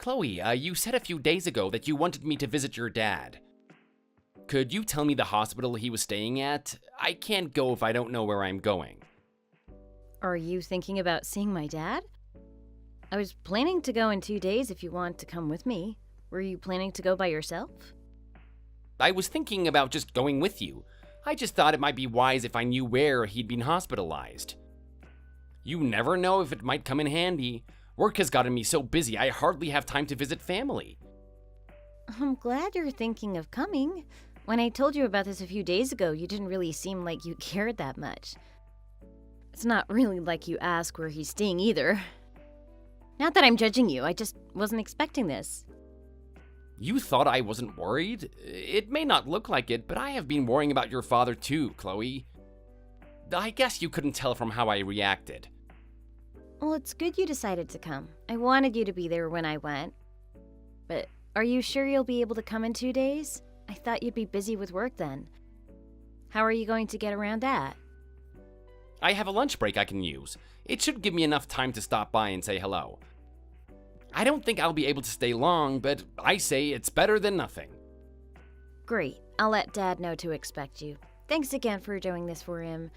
Chloe, you said a few days ago that you wanted me to visit your dad. Could you tell me the hospital he was staying at? I can't go if I don't know where I'm going. Are you thinking about seeing my dad? I was planning to go in 2 days if you want to come with me. Were you planning to go by yourself? I was thinking about just going with you. I just thought it might be wise if I knew where he'd been hospitalized. You never know if it might come in handy. Work has gotten me so busy I hardly have time to visit family. I'm glad you're thinking of coming. When I told you about this a few days ago, you didn't really seem like you cared that much. It's not really like you ask where he's staying either. Not that I'm judging you, I just wasn't expecting this. You thought I wasn't worried? It may not look like it, but I have been worrying about your father too, Chloe. I guess you couldn't tell from how I reacted. Well, it's good you decided to come. I wanted you to be there when I went. But are you sure you'll be able to come in 2 days? I thought you'd be busy with work then. How are you going to get around that? I have a lunch break I can use. It should give me enough time to stop by and say hello. I don't think I'll be able to stay long, but I say it's better than nothing. Great. I'll let Dad know to expect you. Thanks again for doing this for him.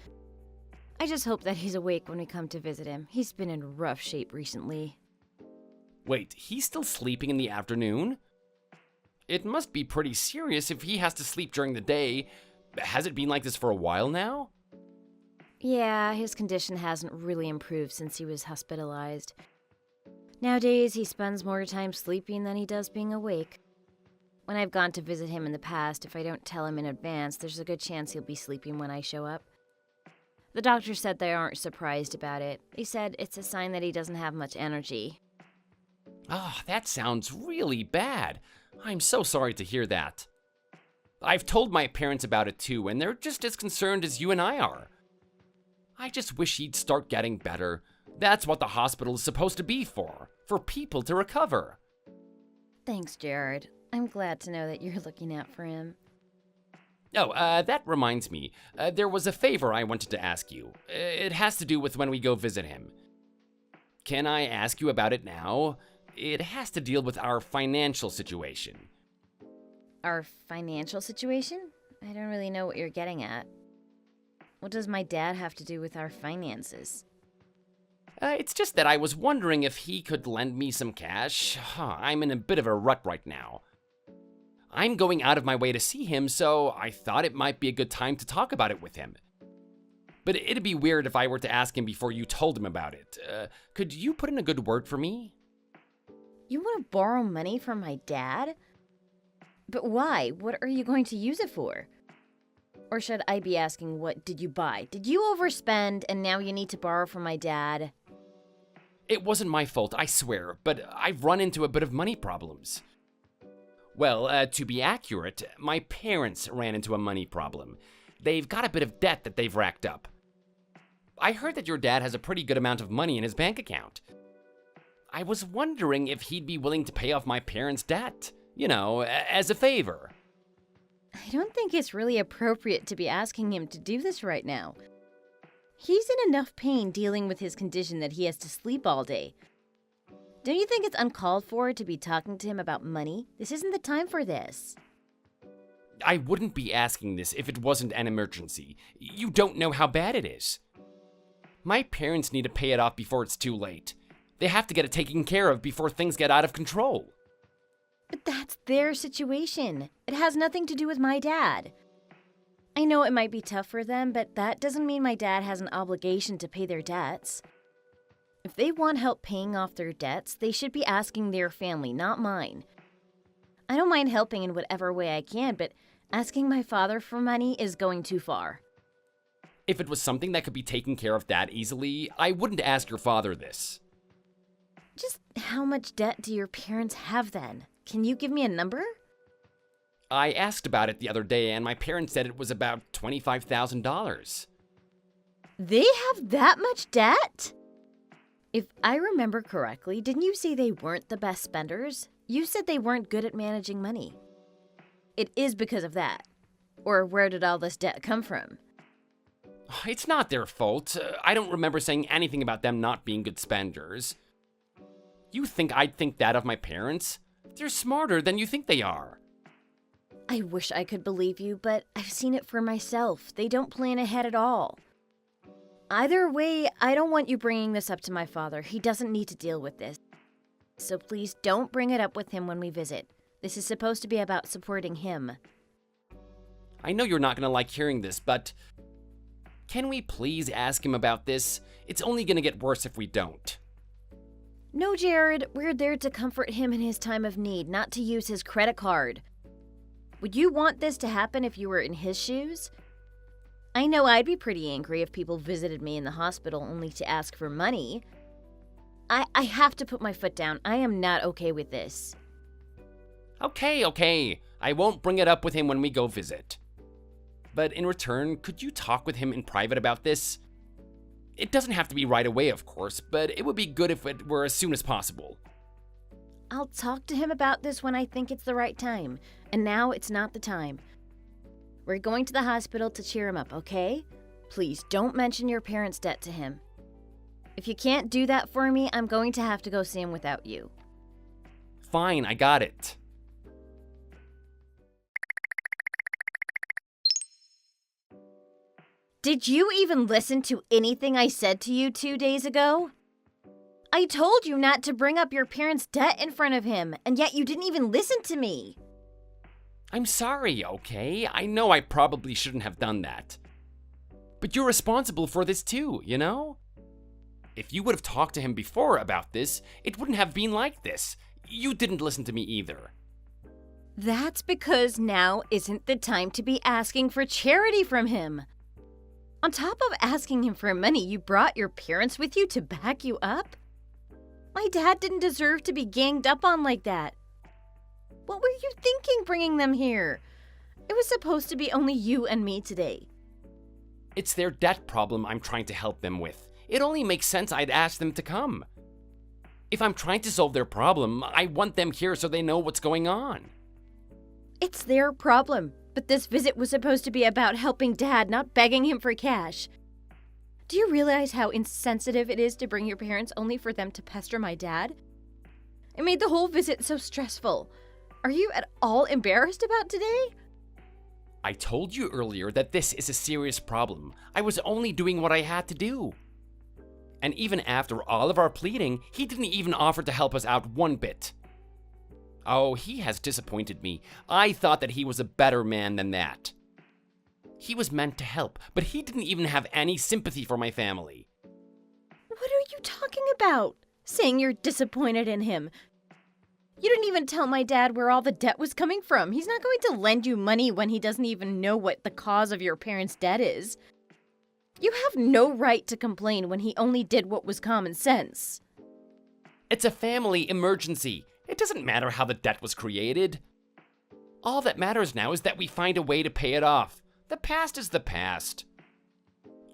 I just hope that he's awake when we come to visit him. He's been in rough shape recently. Wait, he's still sleeping in the afternoon? It must be pretty serious if he has to sleep during the day. Has it been like this for a while now? Yeah, his condition hasn't really improved since he was hospitalized. Nowadays, he spends more time sleeping than he does being awake. When I've gone to visit him in the past, if I don't tell him in advance, there's a good chance he'll be sleeping when I show up. The doctor said they aren't surprised about it. They said it's a sign that he doesn't have much energy. Ah, that sounds really bad. I'm so sorry to hear that. I've told my parents about it too, and they're just as concerned as you and I are. I just wish he'd start getting better. That's what the hospital is supposed to be for people to recover. Thanks, Jared. I'm glad to know that you're looking out for him. Oh, that reminds me. There was a favor I wanted to ask you. It has to do with when we go visit him. Can I ask you about it now? It has to deal with our financial situation. Our financial situation? I don't really know what you're getting at. What does my dad have to do with our finances? It's just that I was wondering if he could lend me some cash. I'm in a bit of a rut right now. I'm going out of my way to see him, so I thought it might be a good time to talk about it with him. But it'd be weird if I were to ask him before you told him about it. Could you put in a good word for me? You want to borrow money from my dad? But why? What are you going to use it for? Or should I be asking, what did you buy? Did you overspend and now you need to borrow from my dad? It wasn't my fault, I swear, but I've run into a bit of money problems. Well, to be accurate, my parents ran into a money problem. They've got a bit of debt that they've racked up. I heard that your dad has a pretty good amount of money in his bank account. I was wondering if he'd be willing to pay off my parents' debt, as a favor. I don't think it's really appropriate to be asking him to do this right now. He's in enough pain dealing with his condition that he has to sleep all day. Don't you think it's uncalled for to be talking to him about money? This isn't the time for this. I wouldn't be asking this if it wasn't an emergency. You don't know how bad it is. My parents need to pay it off before it's too late. They have to get it taken care of before things get out of control. But that's their situation. It has nothing to do with my dad. I know it might be tough for them, but that doesn't mean my dad has an obligation to pay their debts. If they want help paying off their debts, they should be asking their family, not mine. I don't mind helping in whatever way I can, but asking my father for money is going too far. If it was something that could be taken care of that easily, I wouldn't ask your father this. Just how much debt do your parents have then? Can you give me a number? I asked about it the other day, and my parents said it was about $25,000. They have that much debt? If I remember correctly, didn't you say they weren't the best spenders? You said they weren't good at managing money. It is because of that. Or where did all this debt come from? It's not their fault. I don't remember saying anything about them not being good spenders. You think I'd think that of my parents? They're smarter than you think they are. I wish I could believe you, but I've seen it for myself. They don't plan ahead at all. Either way, I don't want you bringing this up to my father. He doesn't need to deal with this. So please don't bring it up with him when we visit. This is supposed to be about supporting him. I know you're not gonna like hearing this, but can we please ask him about this? It's only gonna get worse if we don't. No, Jared, we're there to comfort him in his time of need, not to use his credit card. Would you want this to happen if you were in his shoes? I know I'd be pretty angry if people visited me in the hospital only to ask for money. I have to put my foot down. I am not okay with this. Okay. I won't bring it up with him when we go visit. But in return, could you talk with him in private about this? It doesn't have to be right away, of course, but it would be good if it were as soon as possible. I'll talk to him about this when I think it's the right time, and now it's not the time. We're going to the hospital to cheer him up, okay? Please don't mention your parents' debt to him. If you can't do that for me, I'm going to have to go see him without you. Fine, I got it. Did you even listen to anything I said to you 2 days ago? I told you not to bring up your parents' debt in front of him, and yet you didn't even listen to me. I'm sorry, okay? I know I probably shouldn't have done that. But you're responsible for this too, you know? If you would have talked to him before about this, it wouldn't have been like this. You didn't listen to me either. That's because now isn't the time to be asking for charity from him. On top of asking him for money, you brought your parents with you to back you up? My dad didn't deserve to be ganged up on like that. What were you thinking bringing them here? It was supposed to be only you and me today. It's their debt problem I'm trying to help them with. It only makes sense I'd ask them to come. If I'm trying to solve their problem, I want them here so they know what's going on. It's their problem, but this visit was supposed to be about helping Dad, not begging him for cash. Do you realize how insensitive it is to bring your parents only for them to pester my dad? It made the whole visit so stressful. Are you at all embarrassed about today? I told you earlier that this is a serious problem. I was only doing what I had to do. And even after all of our pleading, he didn't even offer to help us out one bit. Oh, he has disappointed me. I thought that he was a better man than that. He was meant to help, but he didn't even have any sympathy for my family. What are you talking about? Saying you're disappointed in him. You didn't even tell my dad where all the debt was coming from. He's not going to lend you money when he doesn't even know what the cause of your parents' debt is. You have no right to complain when he only did what was common sense. It's a family emergency. It doesn't matter how the debt was created. All that matters now is that we find a way to pay it off. The past is the past.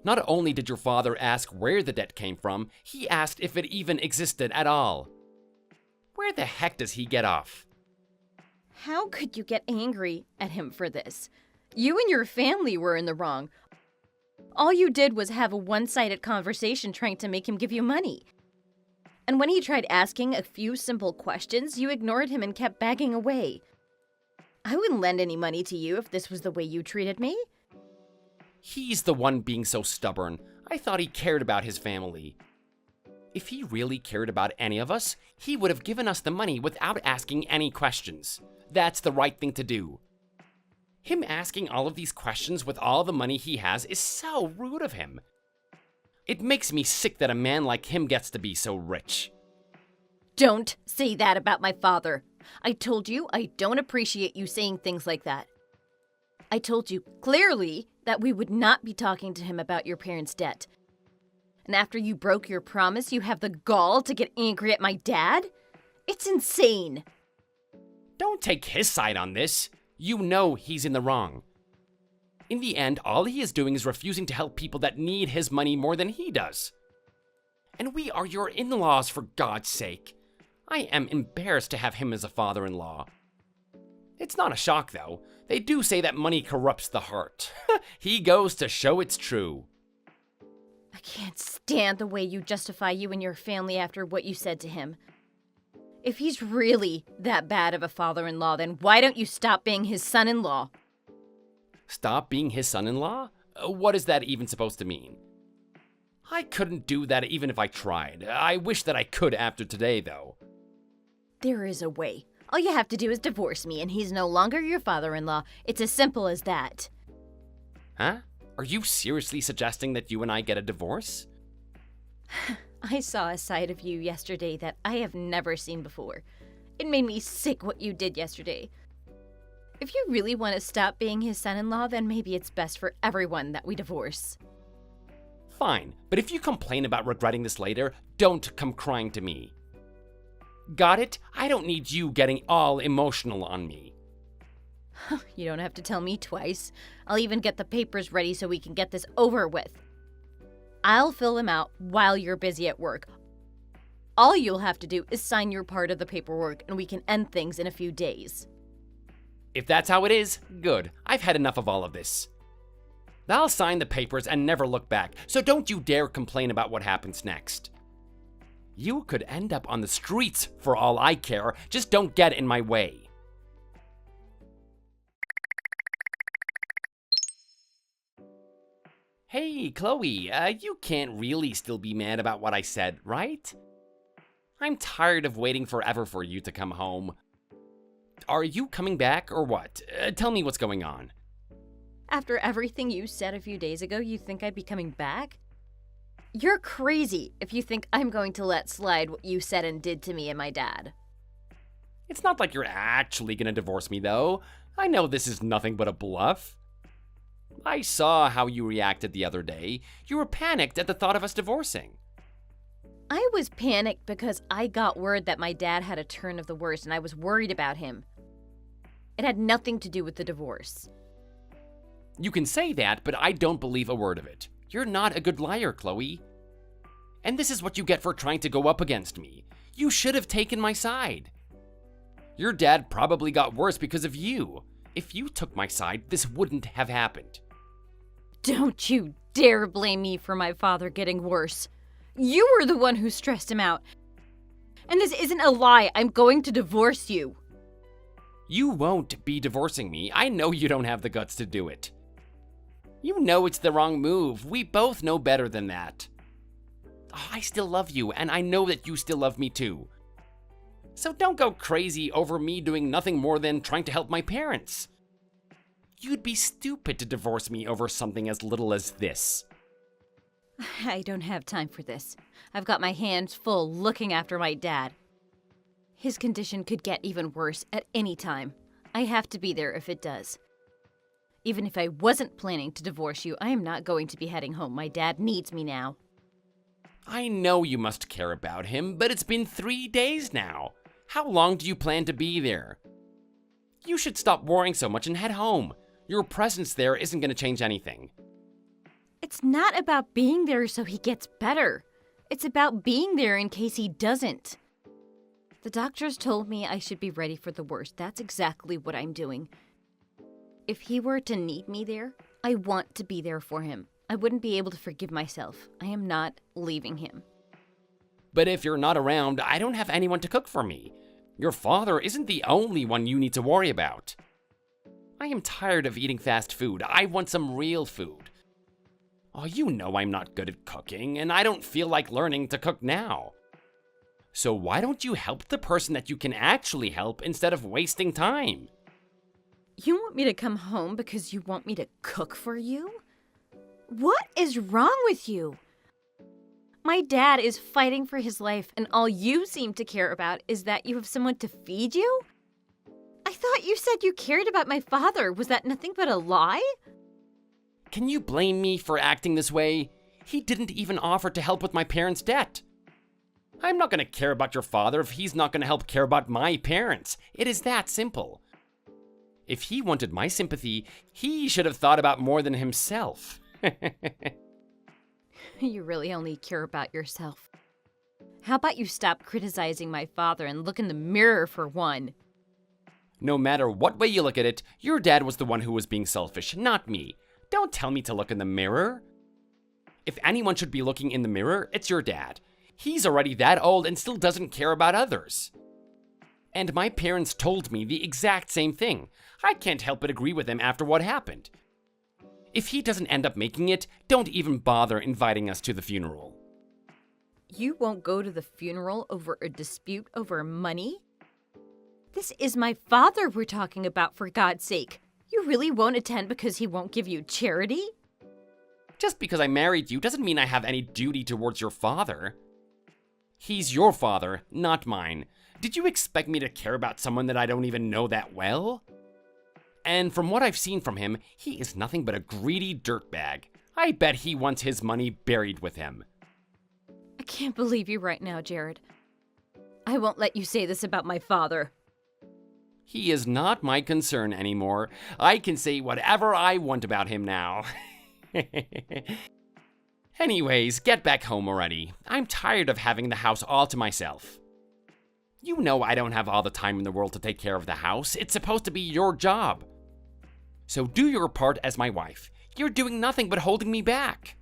Not only did your father ask where the debt came from, he asked if it even existed at all. Where the heck does he get off? How could you get angry at him for this? You and your family were in the wrong. All you did was have a one-sided conversation trying to make him give you money. And when he tried asking a few simple questions, you ignored him and kept backing away. I wouldn't lend any money to you if this was the way you treated me. He's the one being so stubborn. I thought he cared about his family. If he really cared about any of us, he would have given us the money without asking any questions. That's the right thing to do. Him asking all of these questions with all the money he has is so rude of him. It makes me sick that a man like him gets to be so rich. Don't say that about my father. I told you I don't appreciate you saying things like that. I told you clearly that we would not be talking to him about your parents' debt. And after you broke your promise, you have the gall to get angry at my dad? It's insane. Don't take his side on this. You know he's in the wrong. In the end, all he is doing is refusing to help people that need his money more than he does. And we are your in-laws, for God's sake. I am embarrassed to have him as a father-in-law. It's not a shock, though. They do say that money corrupts the heart. He goes to show it's true. I can't stand the way you justify you and your family after what you said to him. If he's really that bad of a father-in-law, then why don't you stop being his son-in-law? Stop being his son-in-law? What is that even supposed to mean? I couldn't do that even if I tried. I wish that I could after today, though. There is a way. All you have to do is divorce me, and he's no longer your father-in-law. It's as simple as that. Huh? Are you seriously suggesting that you and I get a divorce? I saw a side of you yesterday that I have never seen before. It made me sick what you did yesterday. If you really want to stop being his son-in-law, then maybe it's best for everyone that we divorce. Fine, but if you complain about regretting this later, don't come crying to me. Got it? I don't need you getting all emotional on me. You don't have to tell me twice. I'll even get the papers ready so we can get this over with. I'll fill them out while you're busy at work. All you'll have to do is sign your part of the paperwork and we can end things in a few days. If that's how it is, good. I've had enough of all of this. I'll sign the papers and never look back, so don't you dare complain about what happens next. You could end up on the streets for all I care, just don't get in my way. Hey, Chloe, you can't really still be mad about what I said, right? I'm tired of waiting forever for you to come home. Are you coming back or what? Tell me what's going on. After everything you said a few days ago, you think I'd be coming back? You're crazy if you think I'm going to let slide what you said and did to me and my dad. It's not like you're actually gonna divorce me, though. I know this is nothing but a bluff. I saw how you reacted the other day. You were panicked at the thought of us divorcing. I was panicked because I got word that my dad had a turn of the worst and I was worried about him. It had nothing to do with the divorce. You can say that, but I don't believe a word of it. You're not a good liar, Chloe. And this is what you get for trying to go up against me. You should have taken my side. Your dad probably got worse because of you. If you took my side, this wouldn't have happened. Don't you dare blame me for my father getting worse. You were the one who stressed him out. And this isn't a lie. I'm going to divorce you. You won't be divorcing me. I know you don't have the guts to do it. You know it's the wrong move. We both know better than that. Oh, I still love you, and I know that you still love me too. So don't go crazy over me doing nothing more than trying to help my parents. You'd be stupid to divorce me over something as little as this. I don't have time for this. I've got my hands full looking after my dad. His condition could get even worse at any time. I have to be there if it does. Even if I wasn't planning to divorce you, I am not going to be heading home. My dad needs me now. I know you must care about him, but it's been 3 days now. How long do you plan to be there? You should stop worrying so much and head home. Your presence there isn't going to change anything. It's not about being there so he gets better. It's about being there in case he doesn't. The doctors told me I should be ready for the worst. That's exactly what I'm doing. If he were to need me there, I want to be there for him. I wouldn't be able to forgive myself. I am not leaving him. But if you're not around, I don't have anyone to cook for me. Your father isn't the only one you need to worry about. I am tired of eating fast food. I want some real food. Oh, you know I'm not good at cooking, and I don't feel like learning to cook now. So why don't you help the person that you can actually help instead of wasting time? You want me to come home because you want me to cook for you? What is wrong with you? My dad is fighting for his life, and all you seem to care about is that you have someone to feed you? I thought you said you cared about my father. Was that nothing but a lie? Can you blame me for acting this way? He didn't even offer to help with my parents' debt. I'm not going to care about your father if he's not going to help care about my parents. It is that simple. If he wanted my sympathy, he should have thought about more than himself. You really only care about yourself. How about you stop criticizing my father and look in the mirror for one? No matter what way you look at it, your dad was the one who was being selfish, not me. Don't tell me to look in the mirror. If anyone should be looking in the mirror, it's your dad. He's already that old and still doesn't care about others. And my parents told me the exact same thing. I can't help but agree with him after what happened. If he doesn't end up making it, don't even bother inviting us to the funeral. You won't go to the funeral over a dispute over money? This is my father we're talking about, for God's sake. You really won't attend because he won't give you charity? Just because I married you doesn't mean I have any duty towards your father. He's your father, not mine. Did you expect me to care about someone that I don't even know that well? And from what I've seen from him, he is nothing but a greedy dirtbag. I bet he wants his money buried with him. I can't believe you right now, Jared. I won't let you say this about my father. He is not my concern anymore. I can say whatever I want about him now. Anyways, get back home already. I'm tired of having the house all to myself. You know I don't have all the time in the world to take care of the house. It's supposed to be your job. So do your part as my wife. You're doing nothing but holding me back.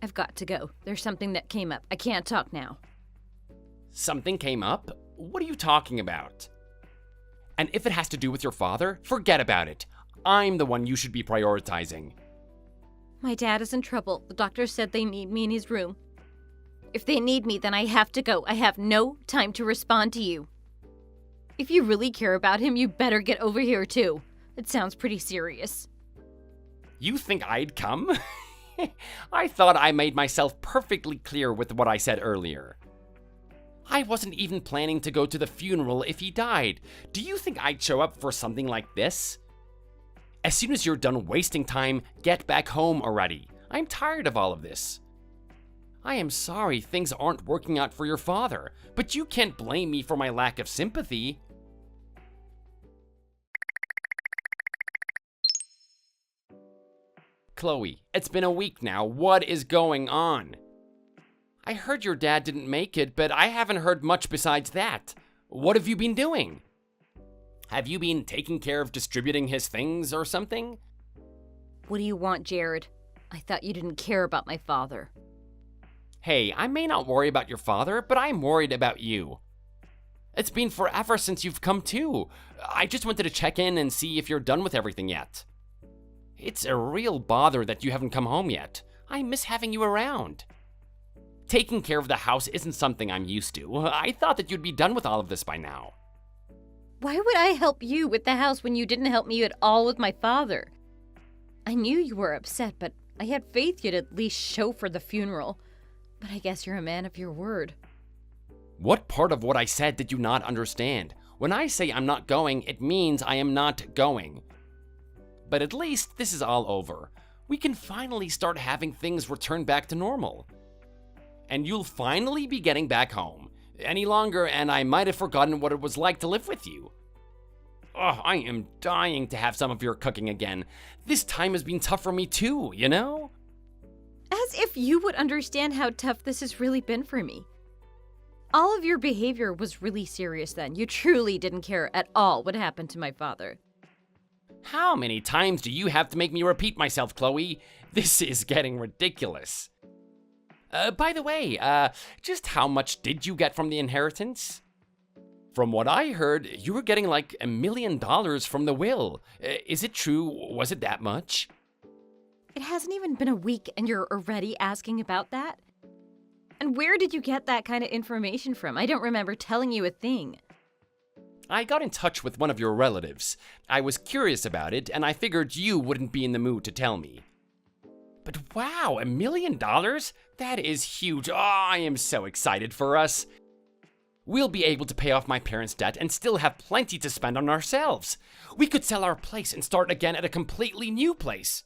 I've got to go. There's something that came up. I can't talk now. Something came up? What are you talking about? And if it has to do with your father, forget about it. I'm the one you should be prioritizing. My dad is in trouble. The doctor said they need me in his room. If they need me, then I have to go. I have no time to respond to you. If you really care about him, you better get over here too. It sounds pretty serious. You think I'd come? I thought I made myself perfectly clear with what I said earlier. I wasn't even planning to go to the funeral if he died. Do you think I'd show up for something like this? As soon as you're done wasting time, get back home already. I'm tired of all of this. I am sorry things aren't working out for your father, but you can't blame me for my lack of sympathy. Chloe, it's been a week now. What is going on? I heard your dad didn't make it, but I haven't heard much besides that. What have you been doing? Have you been taking care of distributing his things or something? What do you want, Jared? I thought you didn't care about my father. Hey, I may not worry about your father, but I'm worried about you. It's been forever since you've come to. I just wanted to check in and see if you're done with everything yet. It's a real bother that you haven't come home yet. I miss having you around. Taking care of the house isn't something I'm used to. I thought that you'd be done with all of this by now. Why would I help you with the house when you didn't help me at all with my father? I knew you were upset, but I had faith you'd at least show for the funeral. But I guess you're a man of your word. What part of what I said did you not understand? When I say I'm not going, it means I am not going. But at least this is all over. We can finally start having things return back to normal. And you'll finally be getting back home. Any longer, and I might have forgotten what it was like to live with you. Oh, I am dying to have some of your cooking again. This time has been tough for me too, you know? As if you would understand how tough this has really been for me. All of your behavior was really serious then. You truly didn't care at all what happened to my father. How many times do you have to make me repeat myself, Chloe? This is getting ridiculous. By the way, just how much did you get from the inheritance? From what I heard, you were getting like $1 million from the will. Is it true? Was it that much? It hasn't even been a week and you're already asking about that? And where did you get that kind of information from? I don't remember telling you a thing. I got in touch with one of your relatives. I was curious about it, and I figured you wouldn't be in the mood to tell me. But wow, $1 million? That is huge. Oh, I am so excited for us. We'll be able to pay off my parents' debt and still have plenty to spend on ourselves. We could sell our place and start again at a completely new place.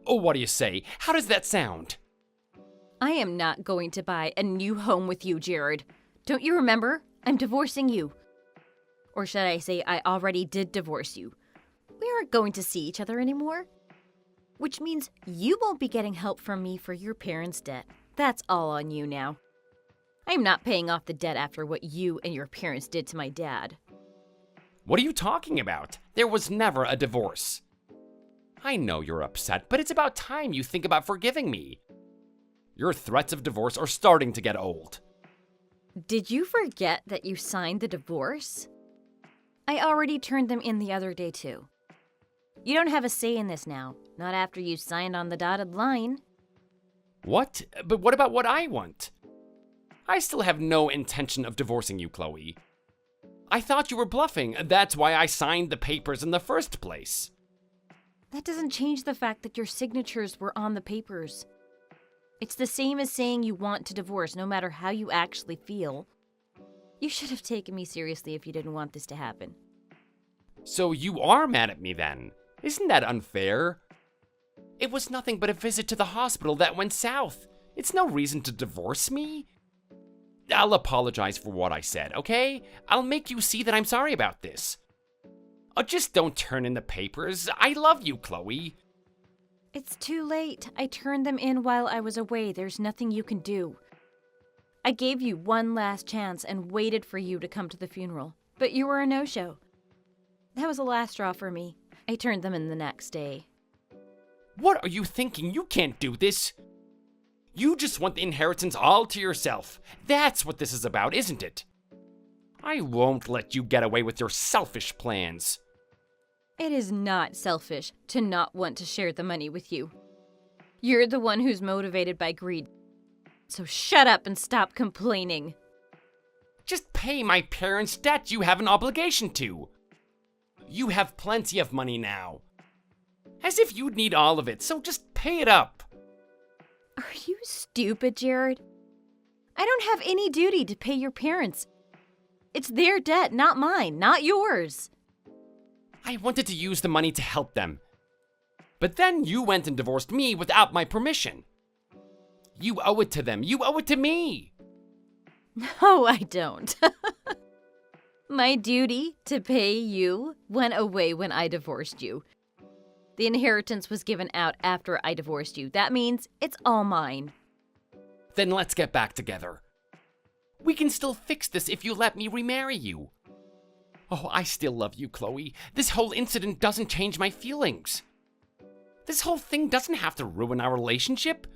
Oh, what do you say? How does that sound? I am not going to buy a new home with you, Jared. Don't you remember? I'm divorcing you. Or should I say I already did divorce you. We aren't going to see each other anymore. Which means you won't be getting help from me for your parents' debt. That's all on you now. I'm not paying off the debt after what you and your parents did to my dad. What are you talking about? There was never a divorce. I know you're upset, but it's about time you think about forgiving me. Your threats of divorce are starting to get old. Did you forget that you signed the divorce? I already turned them in the other day, too. You don't have a say in this now, not after you signed on the dotted line. What? But what about what I want? I still have no intention of divorcing you, Chloe. I thought you were bluffing. That's why I signed the papers in the first place. That doesn't change the fact that your signatures were on the papers. It's the same as saying you want to divorce, no matter how you actually feel. You should have taken me seriously if you didn't want this to happen. So you are mad at me then? Isn't that unfair? It was nothing but a visit to the hospital that went south. It's no reason to divorce me. I'll apologize for what I said, okay? I'll make you see that I'm sorry about this. Just don't turn in the papers. I love you, Chloe. It's too late. I turned them in while I was away. There's nothing you can do. I gave you one last chance and waited for you to come to the funeral, but you were a no-show. That was the last straw for me. I turned them in the next day. What are you thinking? You can't do this. You just want the inheritance all to yourself. That's what this is about, isn't it? I won't let you get away with your selfish plans. It is not selfish to not want to share the money with you. You're the one who's motivated by greed. So shut up and stop complaining. Just pay my parents' debt you have an obligation to. You have plenty of money now. As if you'd need all of it, so just pay it up. Are you stupid, Jared? I don't have any duty to pay your parents. It's their debt, not mine, not yours. I wanted to use the money to help them. But then you went and divorced me without my permission. You owe it to them. You owe it to me. No, I don't. My duty to pay you went away when I divorced you. The inheritance was given out after I divorced you. That means it's all mine. Then let's get back together. We can still fix this if you let me remarry you. Oh, I still love you, Chloe. This whole incident doesn't change my feelings. This whole thing doesn't have to ruin our relationship.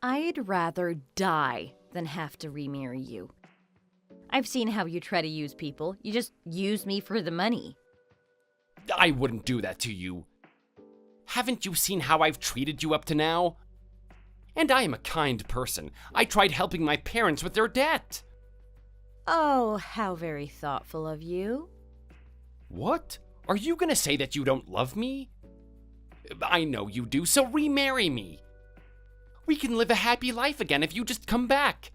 I'd rather die than have to remarry you. I've seen how you try to use people. You just use me for the money. I wouldn't do that to you. Haven't you seen how I've treated you up to now? And I am a kind person. I tried helping my parents with their debt. Oh, how very thoughtful of you. What? Are you gonna say that you don't love me? I know you do, so remarry me. We can live a happy life again if you just come back.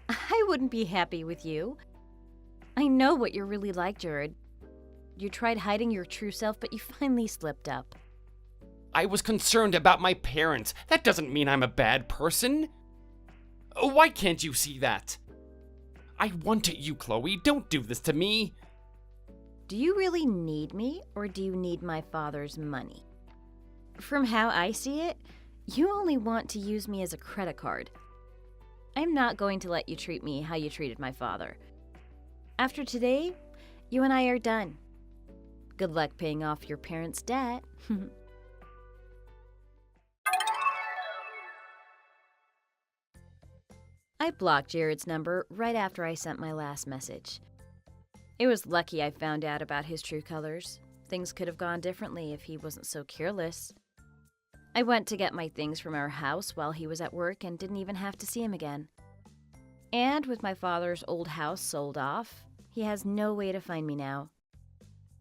I wouldn't be happy with you. I know what you're really like, Jared. You tried hiding your true self, but you finally slipped up. I was concerned about my parents. That doesn't mean I'm a bad person. Why can't you see that? I want you, Chloe. Don't do this to me. Do you really need me, or do you need my father's money? From how I see it, you only want to use me as a credit card. I'm not going to let you treat me how you treated my father. After today, you and I are done. Good luck paying off your parents' debt. I blocked Jared's number right after I sent my last message. It was lucky I found out about his true colors. Things could have gone differently if he wasn't so careless. I went to get my things from our house while he was at work and didn't even have to see him again. And with my father's old house sold off, he has no way to find me now.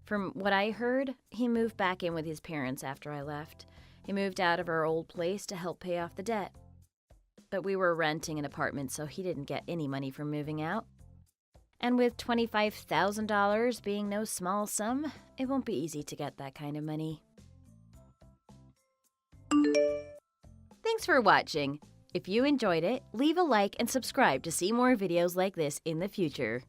From what I heard, he moved back in with his parents after I left. He moved out of our old place to help pay off the debt. But we were renting an apartment, so he didn't get any money from moving out. And with $25,000 being no small sum, it won't be easy to get that kind of money. Thanks for watching. If you enjoyed it, leave a like and subscribe to see more videos like this in the future.